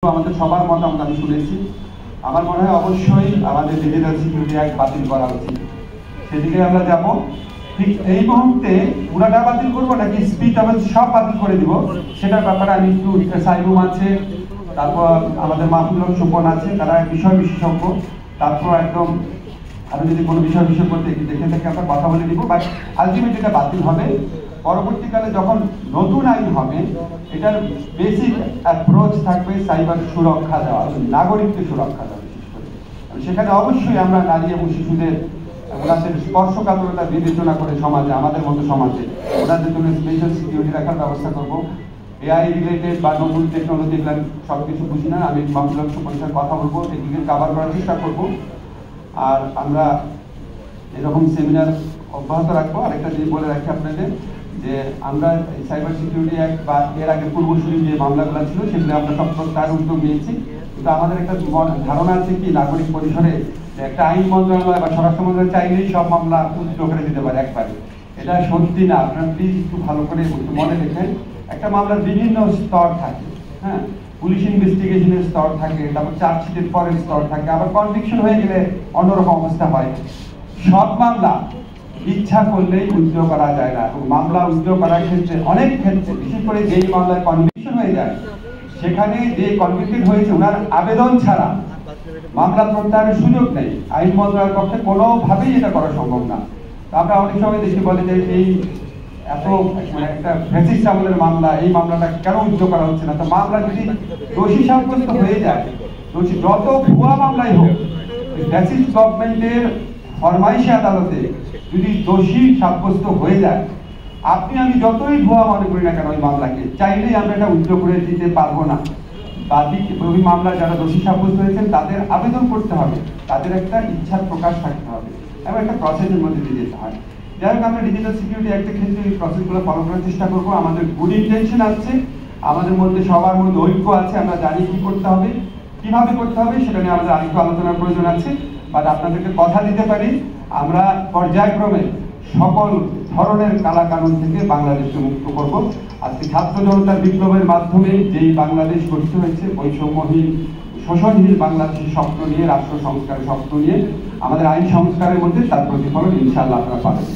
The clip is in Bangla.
আমাদের সবার মতামত আমি শুনেছি। আমার মনে হয় অবশ্যই আমাদের ডিজিটাল সিকিউরিটি অ্যাক্ট বাতিল করা উচিত, সেদিকে আমরা যাব। ঠিক এই মুহূর্তে পুরাটা বাতিল করবো নাকি স্পিড আমরা সব বাতিল করে দিব, সেটার ব্যাপারে আমি একটু সাইবুম আছে, তারপর আমাদের মাহফুজুল হক সুপন আছে, তারা বিষয় বিশেষজ্ঞ, তারপর একদম আমি যদি কোনো বিষয় বিশেষজ্ঞ দেখে থাকি আমরা কথা বলে দিব। বাট আলটিমেট এটা বাতিল হবে। পরবর্তীকালে যখন নতুন আইন হবে, এটার বেসিক অ্যাপ্রোচ থাকবে সাইবার সুরক্ষা দেওয়া, নাগরিককে সুরক্ষা দেওয়া। বিশেষ করে সেখানে অবশ্যই আমরা নারী এবং শিশুদের ওনাদের স্পর্শকাতরতা বিবেচনা করে সমাজে, আমাদের মতো সমাজে ওনাদের জন্য স্পেশাল সিকিউরিটি রাখার ব্যবস্থা করব। এআই রিলেটেড বা নতুন টেকনোলজি এগুলো সব কিছু বুঝি না, আমি মাহফুজুল হক সুপনের সাথে কথা বলবো, এদিকে কাভার করার চেষ্টা করবো। আর আমরা এরকম সেমিনার অব্যাহত রাখবো। আরেকটা জিনিস বলে রাখি আপনাদের, যে আমরা সাইবার সিকিউরিটি অ্যাক্ট বা এর আগে পূর্বসূরি যে মামলাগুলো ছিল সেগুলো আমরা সব প্রত্যাহার উদ্যোগ নিয়েছি। কিন্তু আমাদের একটা ধারণা আছে কি, নাগরিক পরিসরে একটা আইন মন্ত্রণালয় বা স্বরাষ্ট্র মন্ত্রণালয় চাইলেই সব মামলা উদ্যোগ করে দিতে পারে একবারে। এটা সত্যি না, আপনারা প্লিজ একটু ভালো করে মনে রেখেন। একটা মামলার বিভিন্ন স্তর থাকে, হ্যাঁ, পুলিশ ইনভেস্টিগেশনের স্তর থাকে, তারপর চার্জশিটের পরের স্তর থাকে, আবার কনভিকশন হয়ে গেলে অন্যরকম অবস্থা হয়। সব মামলা ইচ্ছা করলেই উদ্যোগ করা যায় না, এবং মামলা উদ্যোগ করার ক্ষেত্রে অনেক ক্ষেত্রে, বিশেষ করে যেই মামলায় কনভিকশন হয়ে যায়, সেখানে যে কনভিক্টেড হয়েছে ওনার আবেদন ছাড়া মামলা প্রত্যাহারের সুযোগ নেই। আইন মন্ত্রণালয়ের পক্ষে কোনোভাবেই এটা করা সম্ভব না। আমরা অনেক সময় দেখি বলে যে এই এত একটা ফ্যাসিস্ট আমলের মামলা, এই মামলাটা কেন উদ্যোগ করা হচ্ছে না। তো মামলা যদি দোষী সাব্যস্ত হয়ে যায়, দোষী যত ভুয়া মামলাই হোক, ফ্যাসিস্ট গভর্নমেন্টের ফরমাইশি আদালতে যদি দোষী সাব্যস্ত হয়ে যায়, আপনি আমি যতই ভুয়া মনে করি না কেন ওই মামলাকে, চাইলেই আমরা এটা উদ্যোগ করে দিতে পারবো না। বাদী ওই মামলা যারা দোষী সাব্যস্ত হয়েছেন তাদের আবেদন করতে হবে, তাদের একটা ইচ্ছার প্রকাশ থাকতে হবে এবং একটা প্রসেসের মধ্যে দিয়ে যেতে হয়। যাই হোক, আমরা ডিজিটাল সিকিউরিটি অ্যাক্টের ক্ষেত্রে এই প্রসেসগুলো ফলো করার চেষ্টা করবো। আমাদের গুড ইন্টেনশন আছে, আমাদের মধ্যে সবার মধ্যে ঐক্য আছে, আমরা জানি কি করতে হবে, কিভাবে করতে হবে, সেটা নিয়ে আমাদের আরেকটু আলোচনার প্রয়োজন আছে। বাট আপনাদেরকে কথা দিতে পারি, আমরা পর্যায়ক্রমে সকল ধরনের কালাকানুন থেকে বাংলাদেশকে মুক্ত করব। আজকে ছাত্র জনতার বিপ্লবের মাধ্যমে যেই বাংলাদেশ গঠিত হয়েছে, বৈষম্যহীন শোষণহীন বাংলাদেশের স্বপ্ন নিয়ে, রাষ্ট্র সংস্কারের স্বপ্ন নিয়ে, আমাদের আইন সংস্কারের মধ্যে তার প্রতিফলন ইনশাআল্লাহ আপনারা পাবেন।